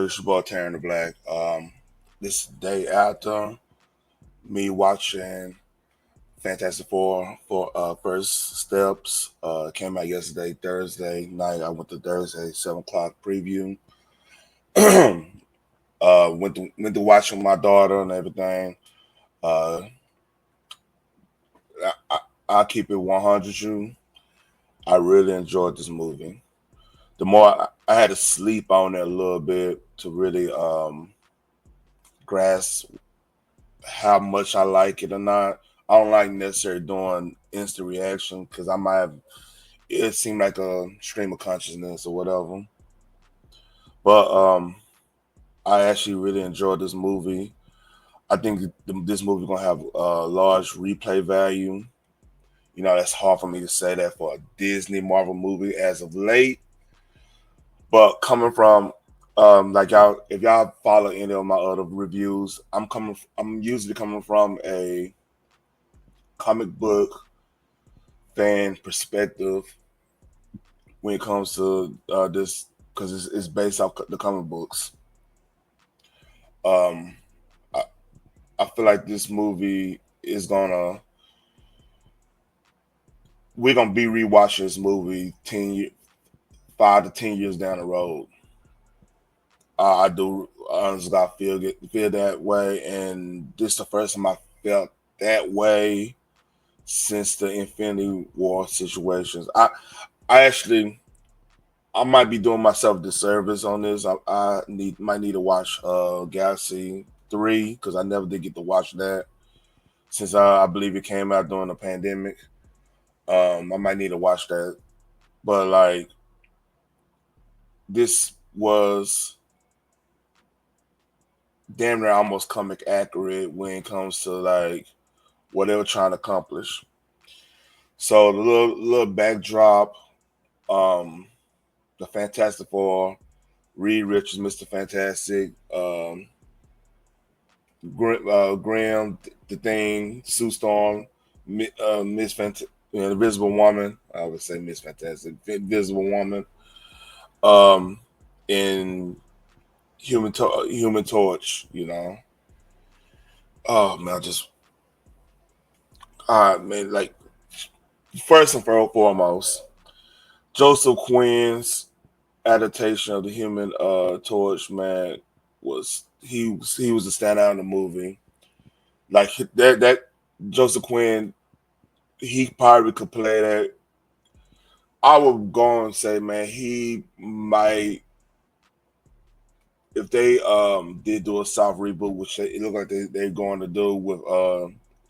It's your boy Taryn the Black. This day after me watching Fantastic Four for first steps came out yesterday, Thursday night. I went to Thursday 7 o'clock preview. Went to watch with my daughter and everything. Uh, I, I keep it 100. You, I really enjoyed this movie. The more I had to sleep on it a little bit to really grasp how much I like it or not. I don't like necessarily doing instant reaction because I might have it seemed like a stream of consciousness or whatever. But I actually really enjoyed this movie. I think this movie gonna have a large replay value. That's hard for me to say that for a Disney Marvel movie as of late. But coming from like y'all, if y'all follow any of my other reviews, I'm usually coming from a comic book fan perspective when it comes to this because it's based off the comic books. Um, I, I feel like this movie is gonna we're gonna be rewatching this movie 5 to 10 years down the road. I do honestly I feel that way, and this is the first time I felt that way since the Infinity War situations. I actually I might be doing myself a disservice on this. I might need to watch Galaxy 3 because I never did get to watch that since I believe it came out during the pandemic. I might need to watch that, but like this was damn near almost comic accurate when it comes to like what they were trying to accomplish. So the little backdrop, um, the Fantastic Four, Reed Richards, Mr. Fantastic, Graham, the Thing, Sue Storm, Miss Invisible Woman. I would say Miss Fantastic, Invisible Woman, um, and Human Torch. Oh man, I just man, like first and foremost, Joseph Quinn's adaptation of the Human Torch, man, he was a standout in the movie. Like that Joseph Quinn, he probably could play that. I would go and say, man, he might if they did do a soft reboot, which it looked like they're going to do with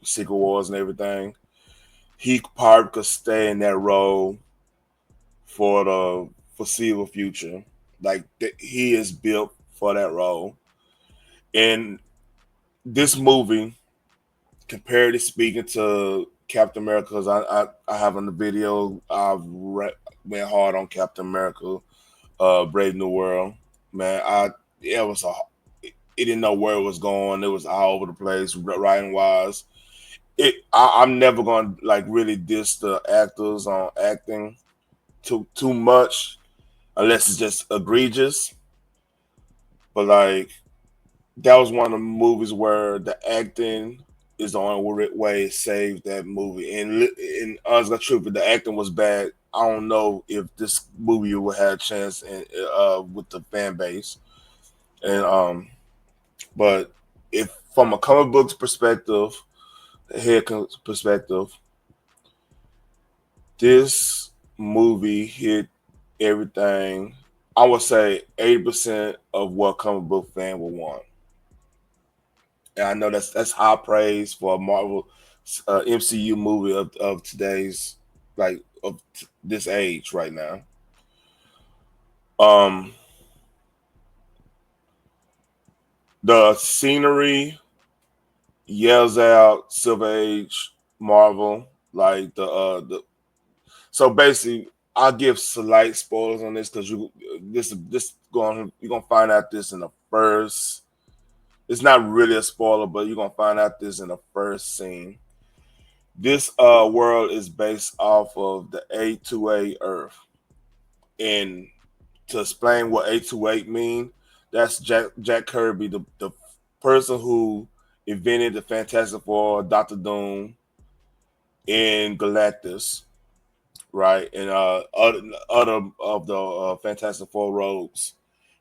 Secret Wars and everything. He probably could stay in that role for the foreseeable future. Like he is built for that role. And this movie, comparatively speaking to Captain America, because I have in the video went hard on Captain America, Brave New World. Man, it was it didn't know where it was going. It was all over the place, writing wise. I'm never gonna like really diss the actors on acting too much unless it's just egregious. But like that was one of the movies where the acting is the only way it saved that movie. And honestly, truth, if the acting was bad, I don't know if this movie would have a chance with the fan base. And but if from a comic books perspective, head perspective, this movie hit everything. I would say 80% of what comic book fan would want. And I know that's high praise for a Marvel MCU movie of today's this age right now. Um, the scenery yells out Silver Age Marvel like the so basically I'll give slight spoilers on this because this going you're gonna find out this in the first. It's not really a spoiler, but you're gonna find out this in the first scene. This world is based off of the A28 Earth, and to explain what A28 mean, That's Jack Kirby, the person who invented the Fantastic Four, Doctor Doom, and Galactus, right? And other of the Fantastic Four rogues.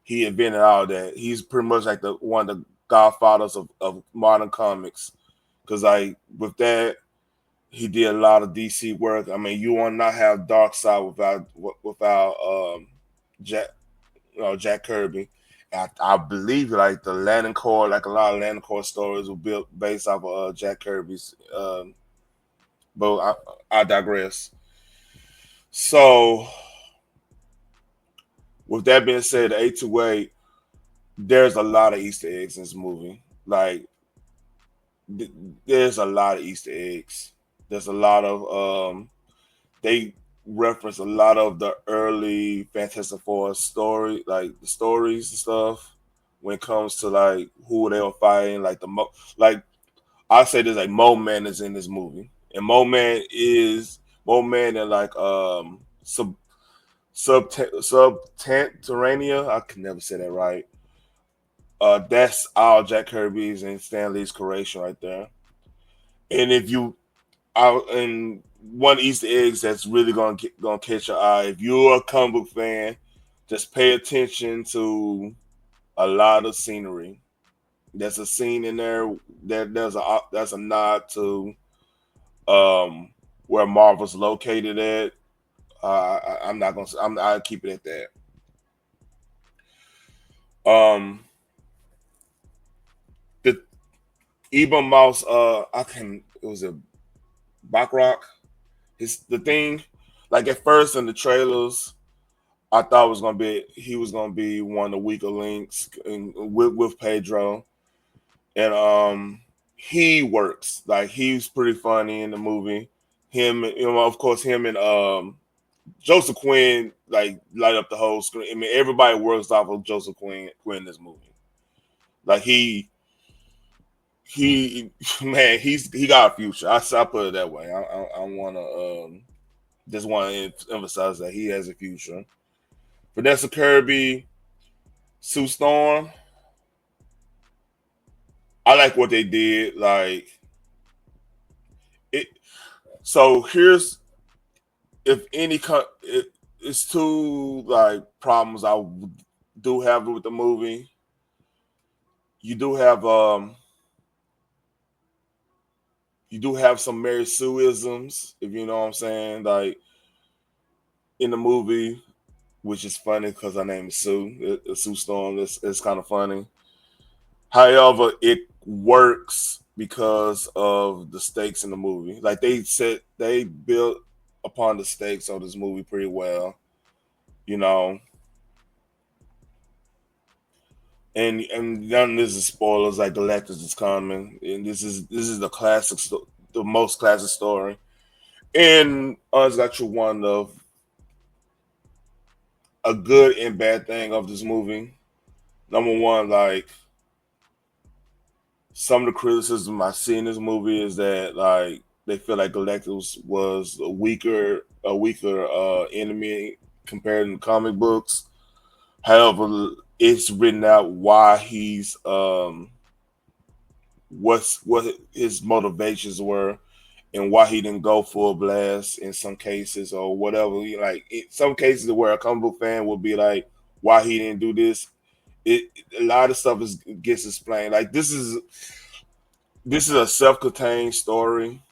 He invented all that. He's pretty much like the one of the godfathers of modern comics. Because like with that, he did a lot of DC work. I mean, you will not have Dark Side without Jack Jack Kirby. I believe like the Landing Core, like a lot of Landing Core stories were built based off of Jack Kirby's. But I digress. So with that being said, the 828, there's a lot of Easter eggs in this movie. Like there's a lot of Easter eggs. There's a lot of they reference a lot of the early Fantastic Four story, like the stories and stuff. When it comes to like who they were fighting, like like I say there's like Mo Man is in this movie, and Mo Man and like subterranea. I can never say that right. That's all Jack Kirby's and Stan Lee's creation right there. And if you and one Easter eggs that's really gonna catch your eye. If you're a comic book fan, just pay attention to a lot of scenery. There's a scene in there that there's a nod to where Marvel's located at. I'm not gonna. I'll keep it at that. The Ebon Mouse. I can. It was a Bacrock. His the thing. Like at first in the trailers, I thought it was gonna be he was gonna be one of the weaker links with Pedro, and he works like he's pretty funny in the movie. Him, of course, him and Joseph Quinn like light up the whole screen. I mean, everybody works off of Joseph Quinn in this movie. Like he man, he got a future. I put it that way. I want to just want to emphasize that he has a future. Vanessa Kirby, Sue Storm. I like what they did. Like it. So here's if any it's two like problems I do have with the movie. You do have some Mary Sue-isms, if you know what I'm saying. Like in the movie, which is funny because her name is Sue. Sue Storm. It's kind of funny. However, it works because of the stakes in the movie. Like they built upon the stakes of this movie pretty well, you know. And none of this is spoilers. Like Galactus is coming, and this is the most classic story. And it's got you one of a good and bad thing of this movie. Number one, like some of the criticism I see in this movie is that like they feel like Galactus was a weaker enemy compared to the comic books. However, it's written out why he's what his motivations were and why he didn't go full blast in some cases or whatever. Like in some cases where a comic book fan will be like, why he didn't do this. It a lot of stuff gets explained. Like this is a self-contained story.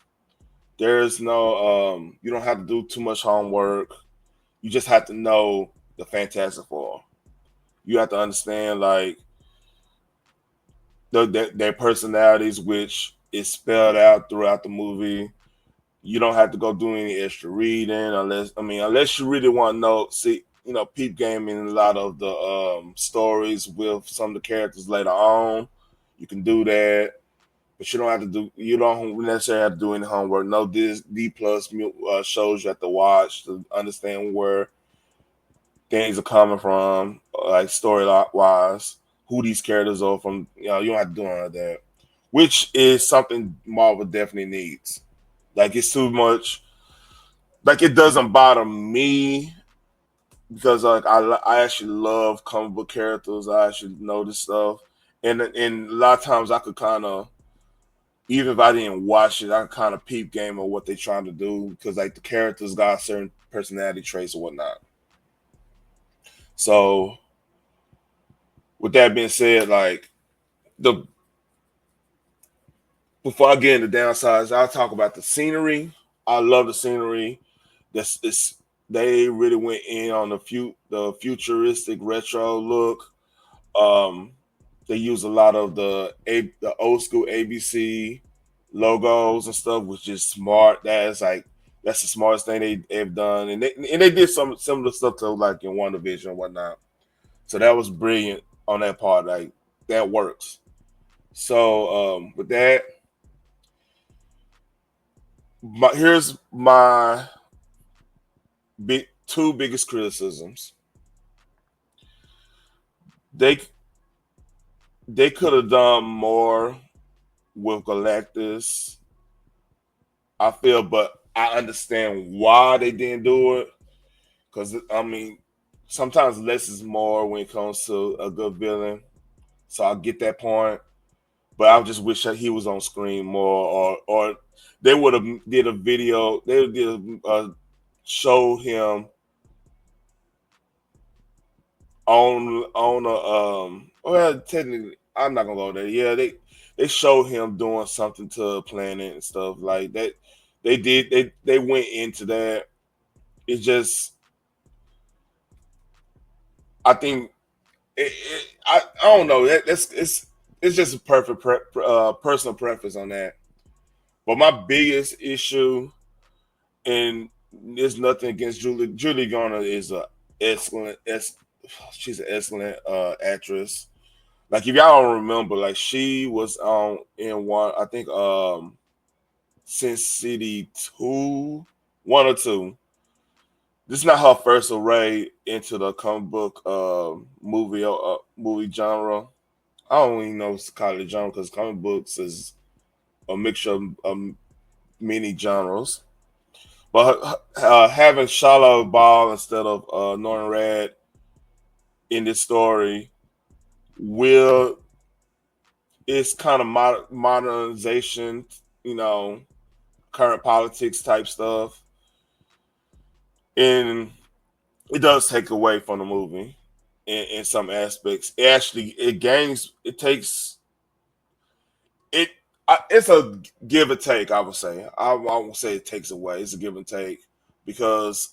There's no you don't have to do too much homework. You just have to know the Fantastic Four. You have to understand like their personalities, which is spelled out throughout the movie. You don't have to go do any extra reading unless you really want to know. See, peep game in a lot of the stories with some of the characters later on. You can do that, but you don't necessarily have to do any homework. No D plus shows you have to watch to understand where things are coming from, like story wise, who these characters are from. You don't have to do none of that, which is something Marvel definitely needs. Like it's too much. Like it doesn't bother me because like I actually love comic book characters. I actually know this stuff, and a lot of times I could kind of, even if I didn't watch it, I could kind of peep game of what they're trying to do because like the characters got certain personality traits or whatnot. So with that being said, like the before I get into downsides, I'll talk about the scenery. I love the scenery. This is they really went in on the futuristic retro look. Um, they use a lot of the old school ABC logos and stuff, which is smart. That's the smartest thing they've done, and they did some similar stuff to like in One Division and whatnot. So that was brilliant on that part. Like that works. So with that, here's my two biggest criticisms. They they could have done more with Galactus. I feel, but I understand why they didn't do it. Because I mean, sometimes less is more when it comes to a good villain. So I get that point, but I just wish that he was on screen more, or they would have did a video. They did show him on a well, technically I'm not gonna go there. Yeah, they showed him doing something to a planet and stuff like that. They went into that. It's just I think I don't know. It's just a perfect personal preference on that. But my biggest issue, and there's nothing against Julie. Julie Garner is a excellent. She's an excellent actress. Like if y'all don't remember, like she was on in one, I think Sin City 2, 1 or 2. This is not her first array into the comic book movie genre. I don't even know if it's called a genre because comic books is a mixture of many genres. But having Shala Ball instead of Norman Rad in this story will it's kind of modernization, you know, current politics type stuff, and it does take away from the movie in some aspects. It gains, it takes it. It's a give or take. I would say. I won't say it takes away. It's a give and take because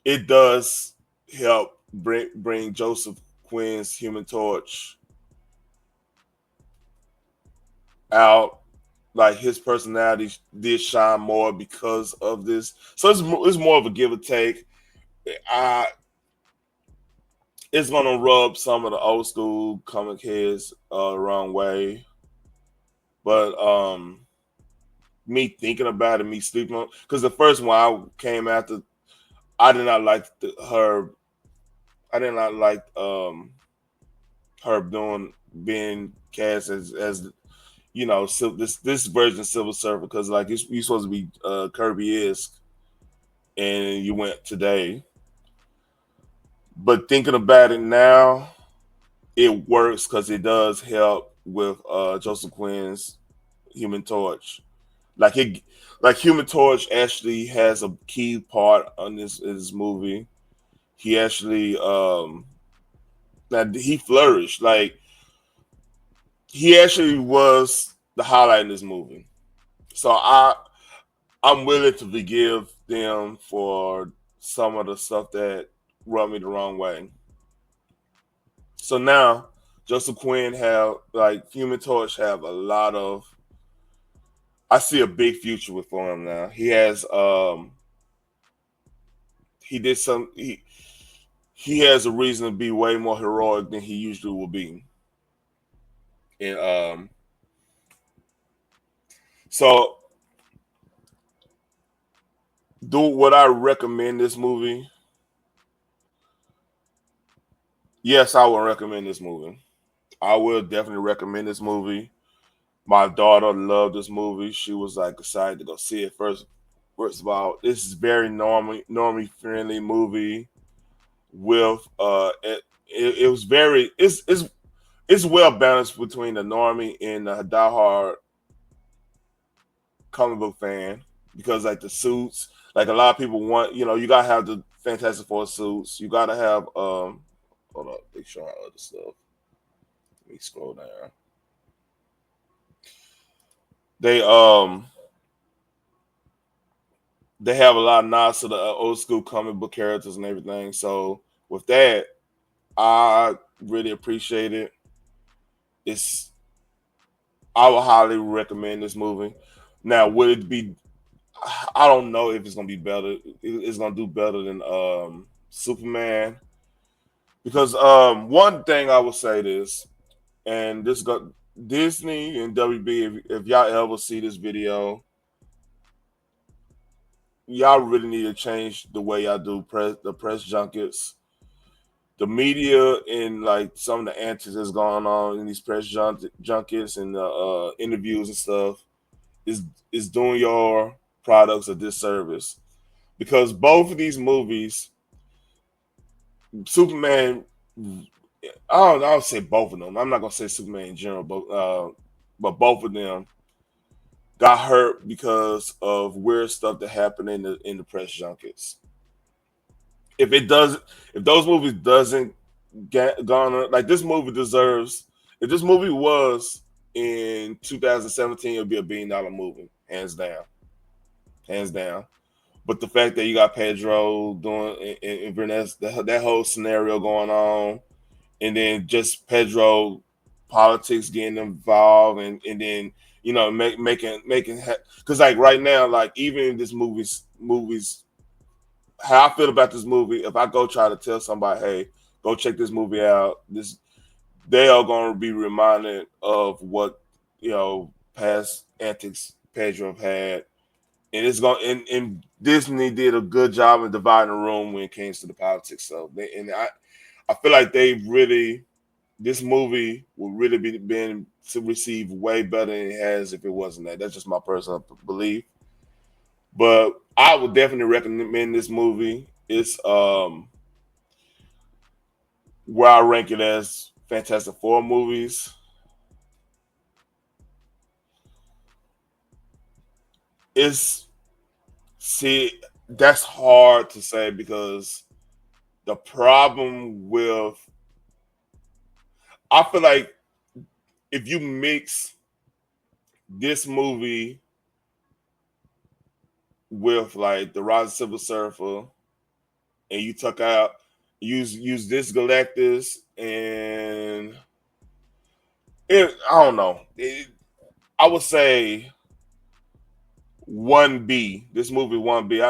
it does help bring Joseph Quinn's Human Torch out. Like his personality did shine more because of this. So it's more of a give or take. I It's gonna rub some of the old school comic heads the wrong way, but me thinking about it, me sleeping on, because the first one I came after, I did not like her. I did not like her doing being cast as this version of Civil Surfer because like you're supposed to be Kirby esque and you went today. But thinking about it now, it works because it does help with Joseph Quinn's Human Torch. Like it, like Human Torch actually has a key part on this movie. He actually that he flourished. Like he actually was the highlight in this movie. So I'm willing to forgive them for some of the stuff that rubbed me the wrong way. So now Joseph Quinn have like Human Torch have a lot of. I see a big future with for him now. He did some he has a reason to be way more heroic than he usually will be. And so do what I recommend this movie? Yes, I will recommend this movie. I will definitely recommend this movie. My daughter loved this movie. She was like excited to go see it first. First of all, this is very normie friendly movie with it was very it's well balanced between the normie and the diehard comic book fan because like the suits, like a lot of people want, you gotta have the Fantastic Four suits. You gotta have hold up, they show other stuff. Let me scroll down. They they have a lot of nods to the old school comic book characters and everything. So with that, I really appreciate it. It's I would highly recommend this movie. Now, would it be? I don't know if it's gonna be better. It's gonna do better than Superman because one thing I would say this, and this got Disney and WB. If y'all ever see this video, y'all really need to change the way y'all do the press junkets. The media and like some of the antics that's going on in these junkets and interviews and stuff is doing your products a disservice because both of these movies, Superman, I would say both of them. I'm not gonna say Superman in general, but both of them got hurt because of weird stuff that happened in the press junkets. If it does, if those movies doesn't get garner like this movie deserves, if this movie was in 2017, it would be $1 billion movie, hands down, hands down. But the fact that you got Pedro doing and Vernez, that whole scenario going on, and then just Pedro politics getting involved, and then making because like right now, like even in this movies, how I feel about this movie, if I go try to tell somebody, hey, go check this movie out, this they are going to be reminded of what past antics Pedro have had, and it's going and Disney did a good job of dividing the room when it came to the politics. So I feel like they really this movie would really be been to receive way better than it has if it wasn't that. That's just my personal belief. But I would definitely recommend this movie. It's where I rank it as Fantastic Four movies. It's see that's hard to say because the problem with I feel like if you mix this movie with like the Rise of Silver Surfer and you took out use this Galactus and I don't know. I would say 1B. This movie 1B.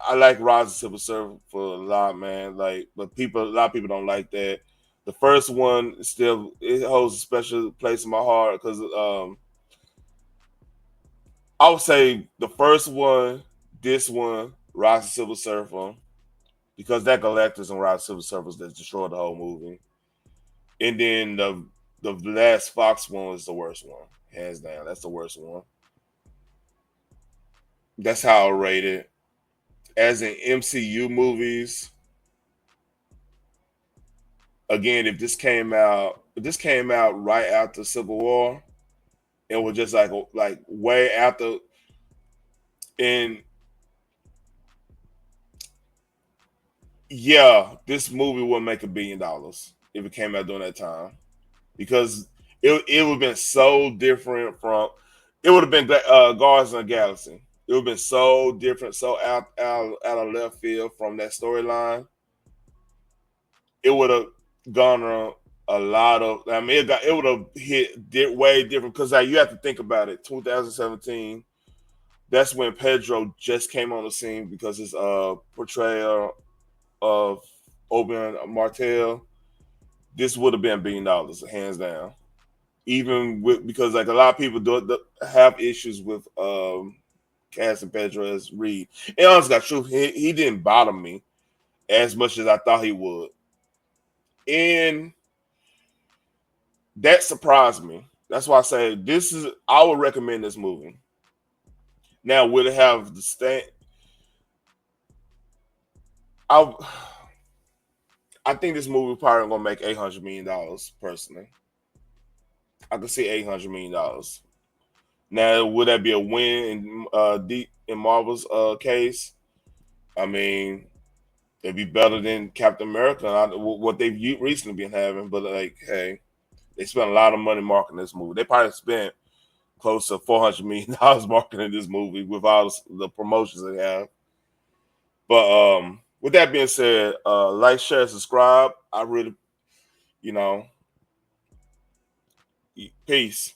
I like Rise of Silver Surfer for a lot, man. Like, but a lot of people don't like that. The first one still it holds a special place in my heart because I would say the first one, this one, Rise of Silver Surfer, because that Galactus and Rise of Silver Surfer that destroyed the whole movie, and then the last Fox one was the worst one, hands down. That's the worst one. That's how I rate it. As in MCU movies, again, if this came out right after Civil War, it was just like way after, and yeah, this movie would make $1 billion if it came out during that time because it would have been so different from it would have been Guardians of the Galaxy. It would have been so different, so out of left field from that storyline. It would have garnered a lot of. I mean, it would have hit way different because like, you have to think about it. 2017, that's when Pedro just came on the scene because his portrayal of Oberyn Martell. This would have been $1 billion, hands down. Even with because like a lot of people do have issues with casting Pedro as Reed. And honestly, got truth, he didn't bother me as much as I thought he would, and that surprised me. That's why I say I would recommend this movie. Now, would it have the stand? I I think this movie probably gonna make $800 million. Personally, I can see $800 million. Now, would that be a win in Marvel's case? I mean, it'd be better than Captain America, what they've recently been having. But like, hey, they spent a lot of money marketing this movie. They probably spent close to $400 million marketing this movie with all the promotions they have. But with that being said, like, share, subscribe. I really, you know, peace.